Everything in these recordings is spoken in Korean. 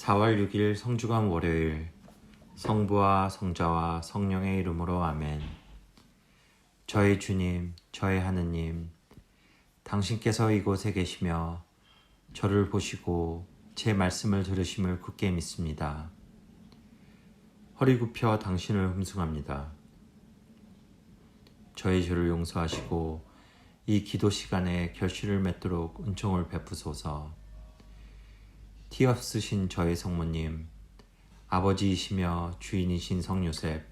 4월 6일 성주간 월요일 성부와 성자와 성령의 이름으로 아멘. 저희 주님, 저희 하느님, 당신께서 이곳에 계시며 저를 보시고 제 말씀을 들으심을 굳게 믿습니다. 허리 굽혀 당신을 흠숭합니다. 저희 죄를 용서하시고 이 기도 시간에 결실을 맺도록 은총을 베푸소서. 티 없으신 저의 성모님, 아버지이시며 주인이신 성요셉,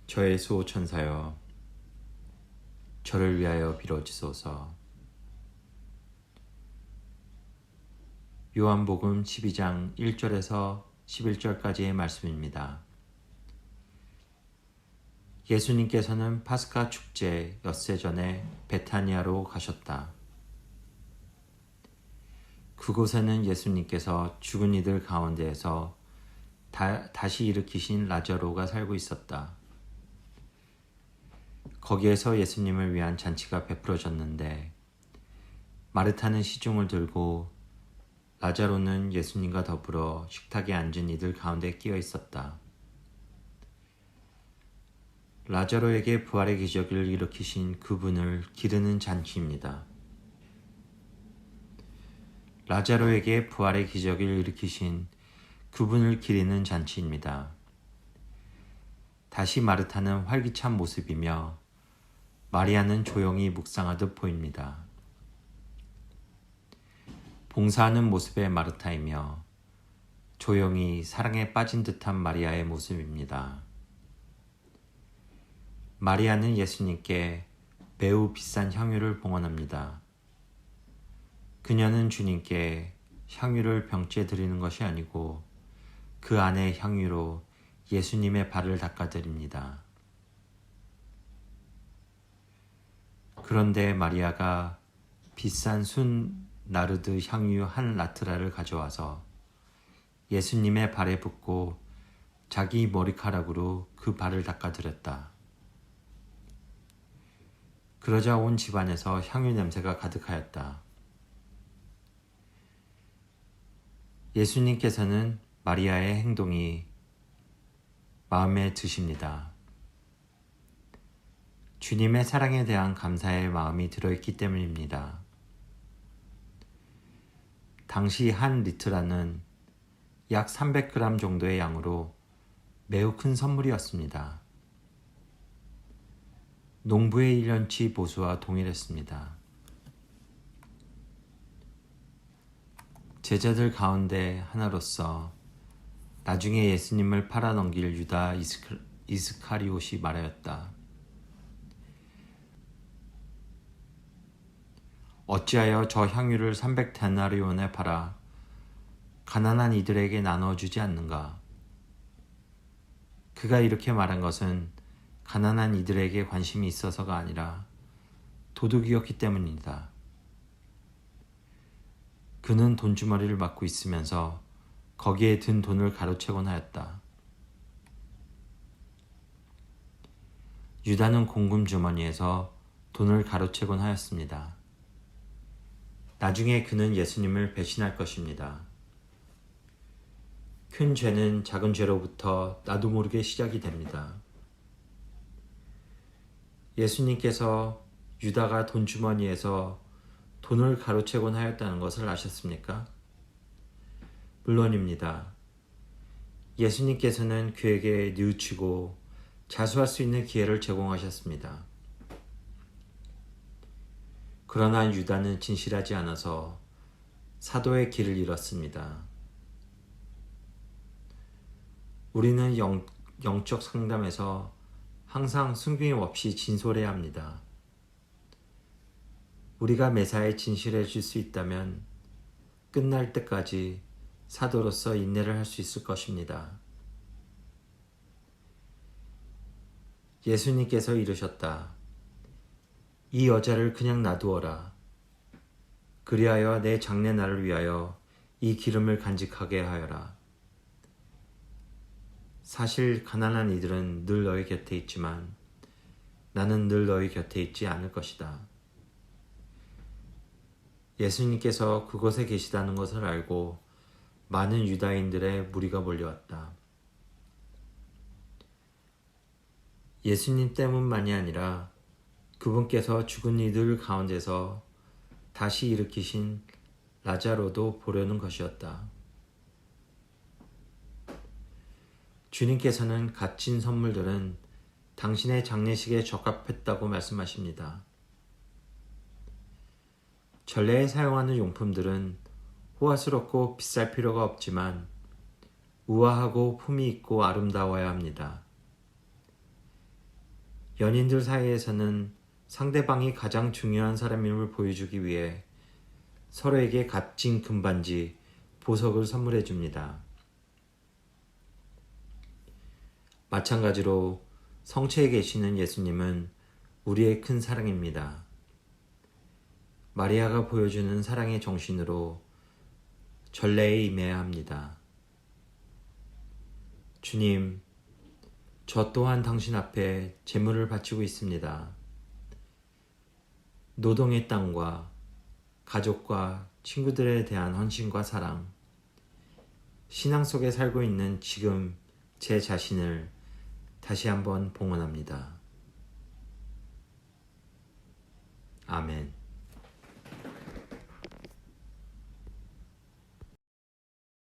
저의 수호천사여, 저를 위하여 빌어주소서. 요한복음 12장 1절에서 11절까지의 말씀입니다. 예수님께서는 파스카 축제 엿새 전에 베타니아로 가셨다. 그곳에는 예수님께서 죽은 이들 가운데에서 다시 일으키신 라자로가 살고 있었다. 거기에서 예수님을 위한 잔치가 베풀어졌는데 마르타는 시중을 들고 라자로는 예수님과 더불어 식탁에 앉은 이들 가운데 끼어 있었다. 라자로에게 부활의 기적을 일으키신 그분을 기르는 잔치입니다. 라자로에게 부활의 기적을 일으키신 그분을 기리는 잔치입니다. 다시 마르타는 활기찬 모습이며 마리아는 조용히 묵상하듯 보입니다. 봉사하는 모습의 마르타이며 조용히 사랑에 빠진 듯한 마리아의 모습입니다. 마리아는 예수님께 매우 비싼 향유를 봉헌합니다. 그녀는 주님께 향유를 병째 드리는 것이 아니고 그 안의 향유로 예수님의 발을 닦아드립니다. 그런데 마리아가 비싼 순 나르드 향유 한 라트라를 가져와서 예수님의 발에 붓고 자기 머리카락으로 그 발을 닦아드렸다. 그러자 온 집안에서 향유 냄새가 가득하였다. 예수님께서는 마리아의 행동이 마음에 드십니다. 주님의 사랑에 대한 감사의 마음이 들어있기 때문입니다. 당시 한 리트라는 약 300g 정도의 양으로 매우 큰 선물이었습니다. 농부의 1년치 보수와 동일했습니다. 제자들 가운데 하나로서 나중에 예수님을 팔아넘길 유다 이스카리옷이 말하였다. 어찌하여 저 향유를 300데나리온에 팔아 가난한 이들에게 나눠주지 않는가? 그가 이렇게 말한 것은 가난한 이들에게 관심이 있어서가 아니라 도둑이었기 때문이다. 그는 돈주머니를 맡고 있으면서 거기에 든 돈을 가로채곤 하였다. 유다는 공금주머니에서 돈을 가로채곤 하였습니다. 나중에 그는 예수님을 배신할 것입니다. 큰 죄는 작은 죄로부터 나도 모르게 시작이 됩니다. 예수님께서 유다가 돈주머니에서 돈을 가로채곤 하였다는 것을 아셨습니까? 물론입니다. 예수님께서는 그에게 뉘우치고 자수할 수 있는 기회를 제공하셨습니다. 그러나 유다는 진실하지 않아서 사도의 길을 잃었습니다. 우리는 영적 상담에서 항상 숨김 없이 진솔해야 합니다. 우리가 매사에 진실해질 수 있다면 끝날 때까지 사도로서 인내를 할 수 있을 것입니다. 예수님께서 이르셨다. 이 여자를 그냥 놔두어라. 그리하여 내 장례날을 위하여 이 기름을 간직하게 하여라. 사실 가난한 이들은 늘 너희 곁에 있지만 나는 늘 너희 곁에 있지 않을 것이다. 예수님께서 그곳에 계시다는 것을 알고 많은 유다인들의 무리가 몰려왔다. 예수님 때문만이 아니라 그분께서 죽은 이들 가운데서 다시 일으키신 라자로도 보려는 것이었다. 주님께서는 값진 선물들은 당신의 장례식에 적합했다고 말씀하십니다. 전례에 사용하는 용품들은 호화스럽고 비쌀 필요가 없지만 우아하고 품위 있고 아름다워야 합니다. 연인들 사이에서는 상대방이 가장 중요한 사람임을 보여주기 위해 서로에게 값진 금반지, 보석을 선물해 줍니다. 마찬가지로 성체에 계시는 예수님은 우리의 큰 사랑입니다. 마리아가 보여주는 사랑의 정신으로 전례에 임해야 합니다. 주님, 저 또한 당신 앞에 제물을 바치고 있습니다. 노동의 땅과 가족과 친구들에 대한 헌신과 사랑, 신앙 속에 살고 있는 지금 제 자신을 다시 한번 봉헌합니다.